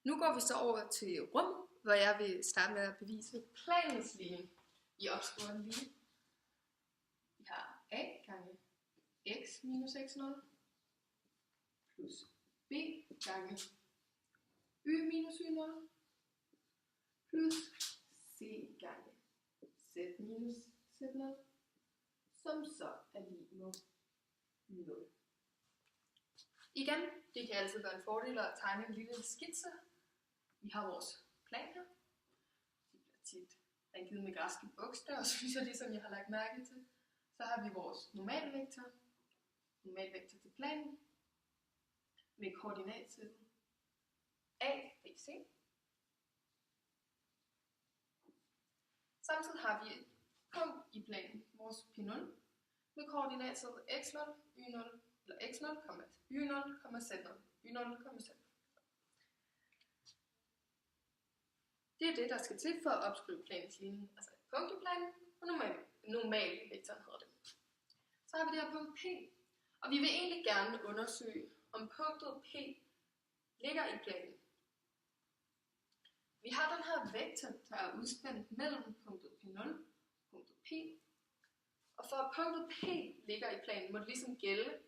Nu går vi så over til rum, hvor jeg vil starte med at bevise planens ligning i opskriveren lige. Vi har a gange x minus x0 plus b gange y minus y0 plus c gange z minus z0, som så er lig med 0. Igen, det kan altid være en fordel at tegne en lille skitse. Vi har vores plan her. Det bliver tit angivet med græske bogstaver, synes jeg, ligesom jeg har lagt mærke til. Så har vi vores normalvektor til planen, med koordinatsættet A, B, C. Samtidig har vi et punkt i planen, vores P0, med koordinatsættet x0, y0, eller x0, y0, z0, y0, z0. Det er det, der skal til for at opskrive planens ligning, altså et punkt i planen, og normalvektoren hedder det. Så har vi det her punkt P, og vi vil egentlig gerne undersøge, om punktet P ligger i planen. Vi har den her vektor, der er udspændt mellem punktet P0 og punktet P, og for at punktet P ligger i planen, må det ligesom gælde,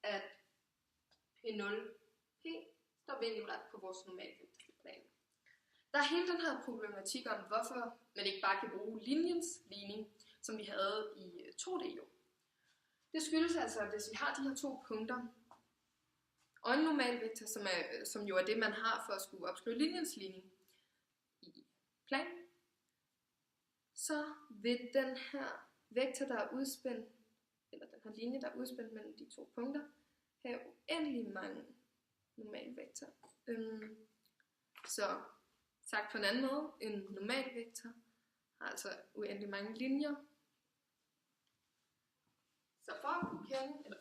at P0P står vinkelret på vores normalvektor i planen. Der er hele den her problematik om, hvorfor man ikke bare kan bruge linjens ligning, som vi havde i 2D jo. Det skyldes altså, at hvis vi har de her to punkter, og en normalvektor, som jo er det, man har for at skulle opskrive linjens ligning i planen, så vil den her vektor, der er udspændt, eller den her linje, der er udspændt mellem de to punkter, have uendelig mange normalvektorer. Så sagt på en anden måde, en normalvektor har altså uendelig mange linjer. Så for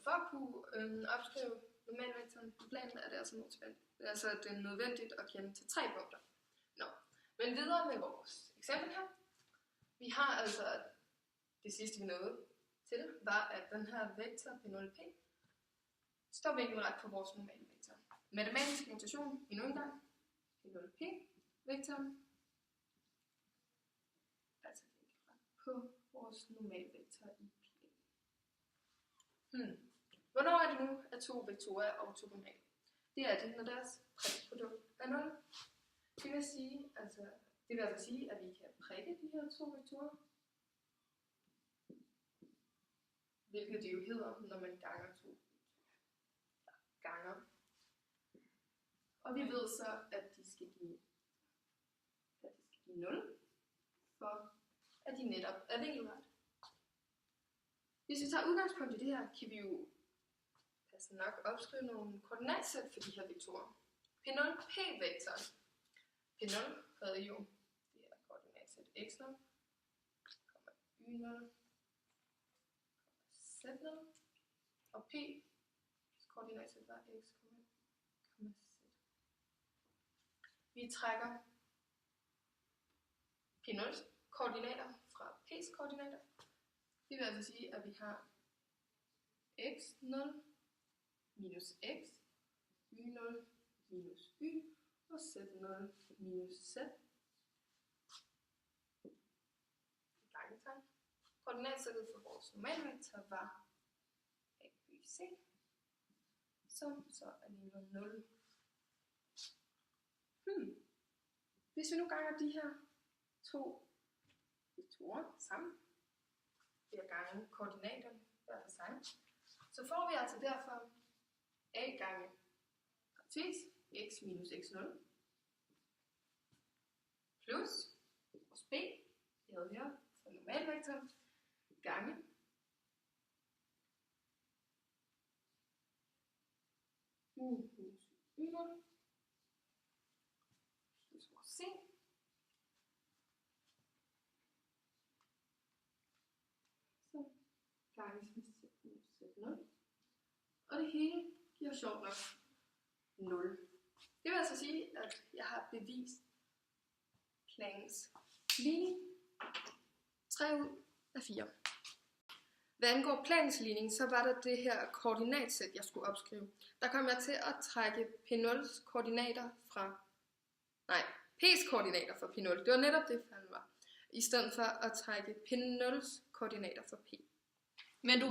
at kunne opskrive normalvektoren på planen, er det altså det er nødvendigt at kende til 3 punkter. Men videre med vores eksempel her. Vi har altså, det sidste vi nåede til det, var at den her vektor P0P står vinkelret på vores normalvektor. Matematisk notation endnu en gang. P0P-vektoren altså vinkelret på vores normalvektor i planen. Hvornår er det nu, at to vektorer er ortogonale? Det er det, når deres prikkprodukt er 0. Det vil altså sige, at vi kan prikke de her to vektorer, hvilket det jo hedder, når man ganger. Og vi ved så, at de skal give 0, for at de netop er vinkelret. Hvis vi tager udgangspunkt i det her, kan vi jo passende nok opskrive nogle koordinatsæt for de her vektorer. P0P-vektoren. P0 havde jo det her koordinatsæt x0, y0, z0, og P's koordinatsæt var x, z. Vi trækker P0's koordinater fra P's koordinater. Det vil altså sige, at vi har x0 minus x, y0 minus y, og z0 minus z. Gangetegn. Koordinatsættet for vores normalvektor var a, b, c, som så er lige med 0. Hvis vi nu ganger de her to vektorer sammen, ved at gange koordinaterne hver for sig, så får vi altså derfor a gange parentes x minus x0 plus vores b, det havde vi her for normalvektoren, gange minus y0 plus vores c ganges med z0, og det hele giver sjovt nok 0. Det vil altså sige, at jeg har bevist planens ligning 3 ud af 4. Hvad angår planens ligning, så var der det her koordinatsæt, jeg skulle opskrive. Der kom jeg til at trække P0's koordinater fra P's koordinater for P0. Det var netop det, han var. I stedet for at trække P0's koordinater for P. Men du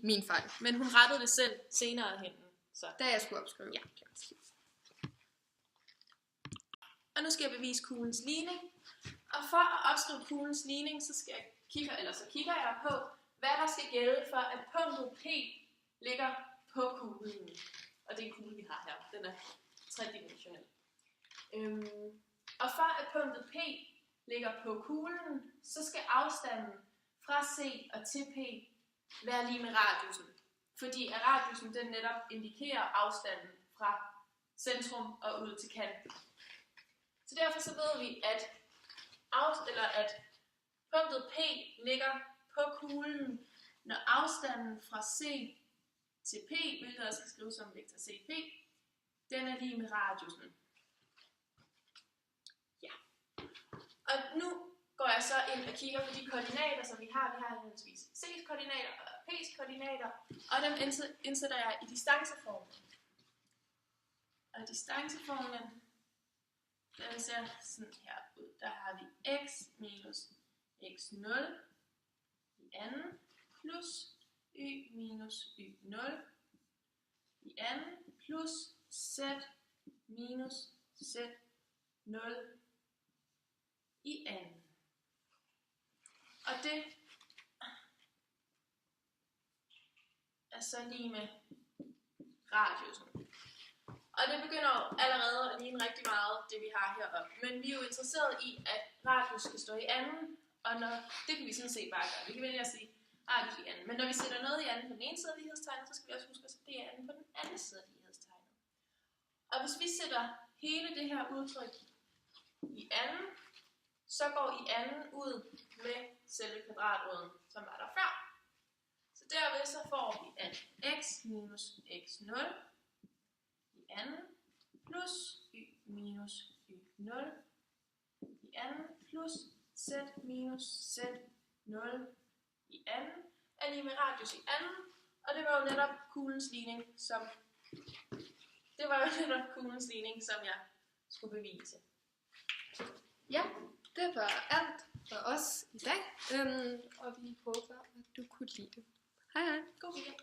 Min fejl. Men hun rettede det selv senere hen. Så. Da jeg skulle opskrive. Ja. Og nu skal jeg bevise kuglens ligning. Og for at opskrive kuglens ligning, så kigger jeg på, hvad der skal gælde for, at punktet P ligger på kuglen. Og det er en kugle, vi har her. Den er tredimensionel. Og for at punktet P ligger på kuglen, så skal afstanden fra C og til P være lige med radiusen. Fordi at radiusen den netop indikerer afstanden fra centrum og ud til kanten. Så derfor så ved vi, at punktet P ligger på kuglen, når afstanden fra C til P, hvilket også skal skrives som vektor CP, den er lige med radiusen. Ja. Og nu går jeg så ind og kigger på de koordinater, som vi har. Vi har henholdsvis C's koordinater og P's koordinater, og dem indsætter jeg i distanceformlen. Og distanceformlen, den ser sådan her ud. Der har vi x minus x0 i anden, plus y minus y0 i anden, plus z minus z0 i anden. Og det er så lige med radiusen. Og det begynder jo allerede at ligne rigtig meget, det vi har heroppe. Men vi er jo interesseret i, at radius skal stå i anden, og det kan vi sådan set bare gøre. Vi kan vælge at sige radius i anden. Men når vi sætter noget i anden på den ene side af lighedstegnet, så skal vi også huske at sætte det i anden på den anden side af lighedstegnet. Og hvis vi sætter hele det her udtryk i anden, så går i anden ud med selve kvadratroden, som var der før. Så derved så får vi, at x minus x0 i anden, plus y minus y0 i anden, plus z minus z0 i anden, er lige med radius i anden, og det var jo netop kuglens ligning, som jeg skulle bevise. Ja, det var alt for os i dag, og vi håber, at du kunne lide det. Hej hej. God weekend.